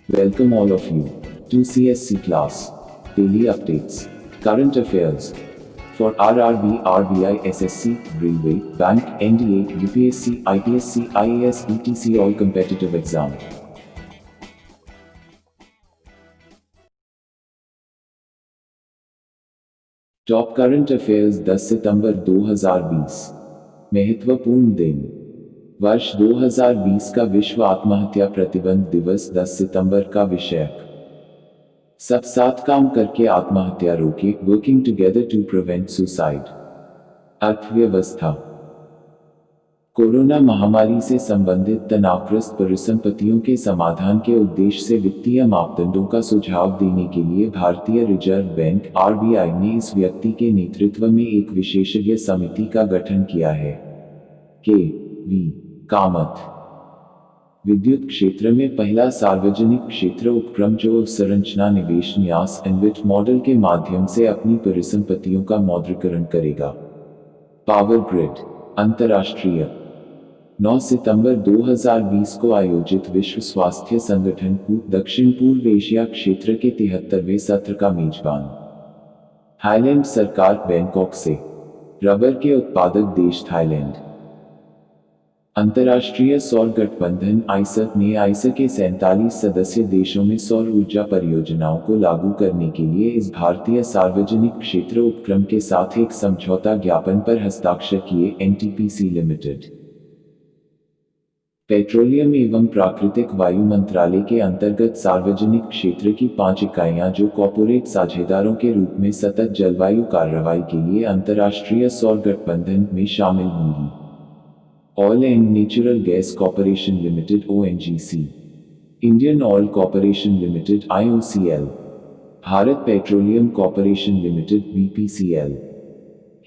Welcome all of you to CSC class. Daily updates, current affairs for RRB, RBI, SSC, Railway, Bank, NDA, UPSC, IPSC, IAS, etc. all competitive exam. Top current affairs 10 सितंबर 2020। महत्वपूर्ण दिन। वर्ष 2020 का विश्व आत्महत्या प्रतिबंध दिवस 10 सितंबर का विषय। सब साथ काम करके आत्महत्या रोके, working together to prevent suicide. अर्थव्यवस्था। कोरोना महामारी से संबंधित तनावग्रस्त परिसंपत्तियों के समाधान के उद्देश्य से वित्तीय मापदंडों का सुझाव देने के लिए भारतीय रिजर्व बैंक (आरबीआई) ने इस व्यक्ति के नेतृत्व में एक विशेषज्ञ समिति का गठन किया है। के.वी. कामत। विद्युत क्षेत्र में पहला सार्वजनिक क्षेत्र उपक्रम जो अवसंरचना निवेश न्यास इन्वेट मॉडल के माध्यम से अपनी परिसंपत्तियों का मौद्रीकरण करेगा। Power grid. अंतर्राष्ट्रीय। 9 सितंबर 2020 को आयोजित विश्व स्वास्थ्य संगठन दक्षिण पूर्व एशिया क्षेत्र के 73वें सत्र का मेजबान थाईलैंड सरकार बैंकॉक से। रबर के उत्पादक देश थाईलैंड। अंतर्राष्ट्रीय सौर गठबंधन आइसक ने आइसक के 47 सदस्य देशों में सौर ऊर्जा परियोजनाओं को लागू करने के लिए इस भारतीय सार्वजनिक क्षेत्र उपक्रम के साथ एक समझौता ज्ञापन पर हस्ताक्षर किए। NTPC limited. पेट्रोलियम एवं प्राकृतिक वायु मंत्रालय के अंतर्गत सार्वजनिक क्षेत्र की 5 इकाइयां जो कॉर्पोरेट साझेदारों के रूप में सतत जलवायु कार्रवाई के लिए अंतर्राष्ट्रीय सौर गठबंधन में शामिल होंगी। Oil and natural gas corporation limited (ONGC), Indian oil corporation limited (IOCL), Bharat petroleum corporation limited (BPCL),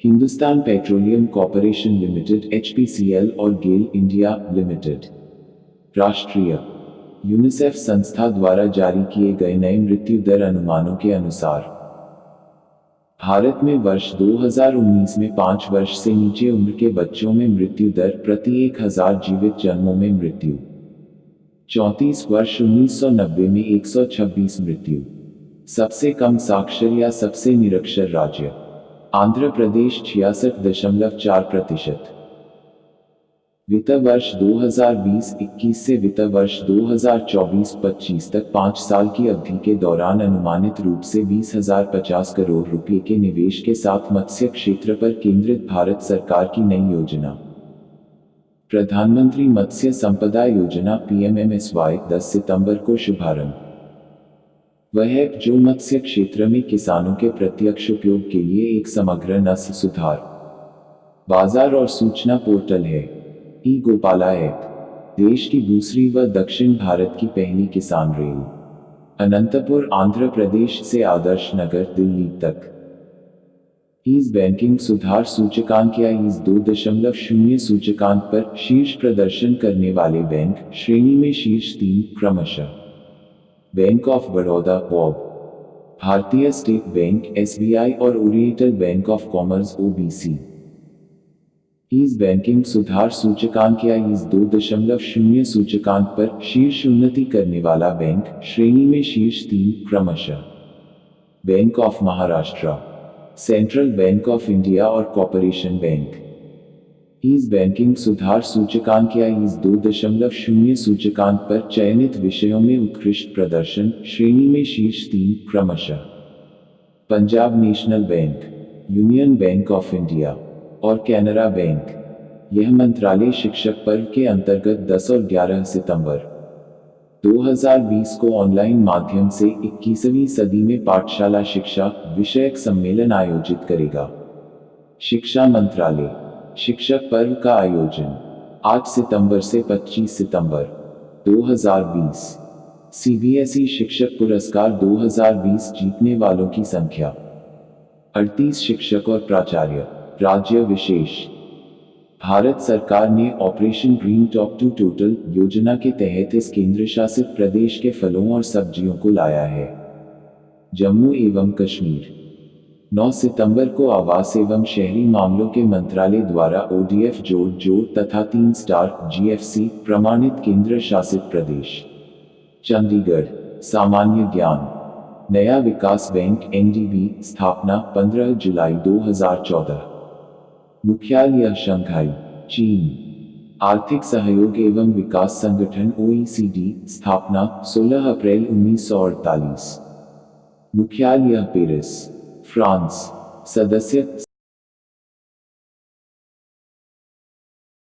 Hindustan petroleum corporation limited (HPCL) और गेल इंडिया लिमिटेड। राष्ट्रीय। यूनिसेफ संस्था द्वारा जारी किए गए नए मृत्यु दर अनुमानों के अनुसार भारत में वर्ष 2019 में 5 वर्ष से नीचे उम्र के बच्चों में मृत्यु दर प्रति 1000 जीवित जन्मों में मृत्यु 34 वर्ष 1990 में 126 मृत्यु। सबसे कम साक्षर या सबसे निरक्षर राज्य आंध्र प्रदेश 66.4%। वित्त वर्ष 2020-21 से वित्त वर्ष 2024-25 तक 5 साल की अवधि के दौरान अनुमानित रूप से 20,050 करोड़ रुपए के निवेश के साथ मत्स्य क्षेत्र पर केंद्रित भारत सरकार की नई योजना प्रधानमंत्री मत्स्य संपदा योजना (पीएमएमएसवाई) 10 सितंबर को शुभारंभ। वह ऐप जो मत्स्य क्षेत्र में किसानों के प्रत्यक्ष उपयोग के लिए एक समग्र नस्ल सुधार बाजार और सूचना पोर्टल है। ई गोपाला ऐप देश की दूसरी व दक्षिण भारत की पहली किसान रेल अनंतपुर आंध्र प्रदेश से आदर्श नगर दिल्ली तक। ईज बैंकिंग सुधार सूचकांक या ईज 2.0 सूचकांक पर शीर्ष प्रदर्शन करने वाले बैंक श्रेणी में शीर्ष 3 क्रमशः बैंक ऑफ बड़ौदा (बॉब), भारतीय स्टेट बैंक (एसबीआई) और oriental bank of commerce (OBC). Ease banking सुधार सूचकांक या ईज 2.0 सूचकांक पर शीर्ष उन्नति करने वाला बैंक श्रेणी में शीर्ष 3 क्रमशः bank of Maharashtra, central bank of India और कॉर्पोरेशन बैंक। ईज बैंकिंग सुधार सूचकांक या ईज 2.0 सूचकांक पर चयनित विषयों में उत्कृष्ट प्रदर्शन श्रेणी में शीर्ष 3 क्रमशः Punjab national bank, union bank of India और कैनरा बैंक। यह मंत्रालय शिक्षक पर्व के अंतर्गत 10 और 11 सितंबर 2020 को ऑनलाइन माध्यम से 21वीं सदी में पाठशाला शिक्षा विषयक सम्मेलन आयोजित करेगा। शिक्षा मंत्रालय। शिक्षक पर्व का आयोजन 8 सितंबर से 25 सितंबर 2020। सीबीएसई शिक्षक पुरस्कार 2020 जीतने वालों की संख्या 38 शिक्षक और प्राचार्य। राज्य विशेष। भारत सरकार ने operation green top to total योजना के तहत इस केंद्र शासित प्रदेश के फलों और सब्जियों को लाया है। जम्मू एवं कश्मीर। 9 सितंबर को आवास एवं शहरी मामलों के मंत्रालय द्वारा ओडीएफ जोड़ तथा 3 स्टार जीएफसी प्रमाणित केंद्र शासित प्रदेश चंडीगढ़ सामान्य ज्ञान। नया विकास बैंक एनडीबी, स्थापना 15 जुलाई 2014। मुख्यालय शंघाई, चीन। आर्थिक सहयोग एवं विकास संगठन ओईसीडी, स्थापना 16 अप्रैल 1948। मुख्यालय पेरिस, फ्रांस। सदस्य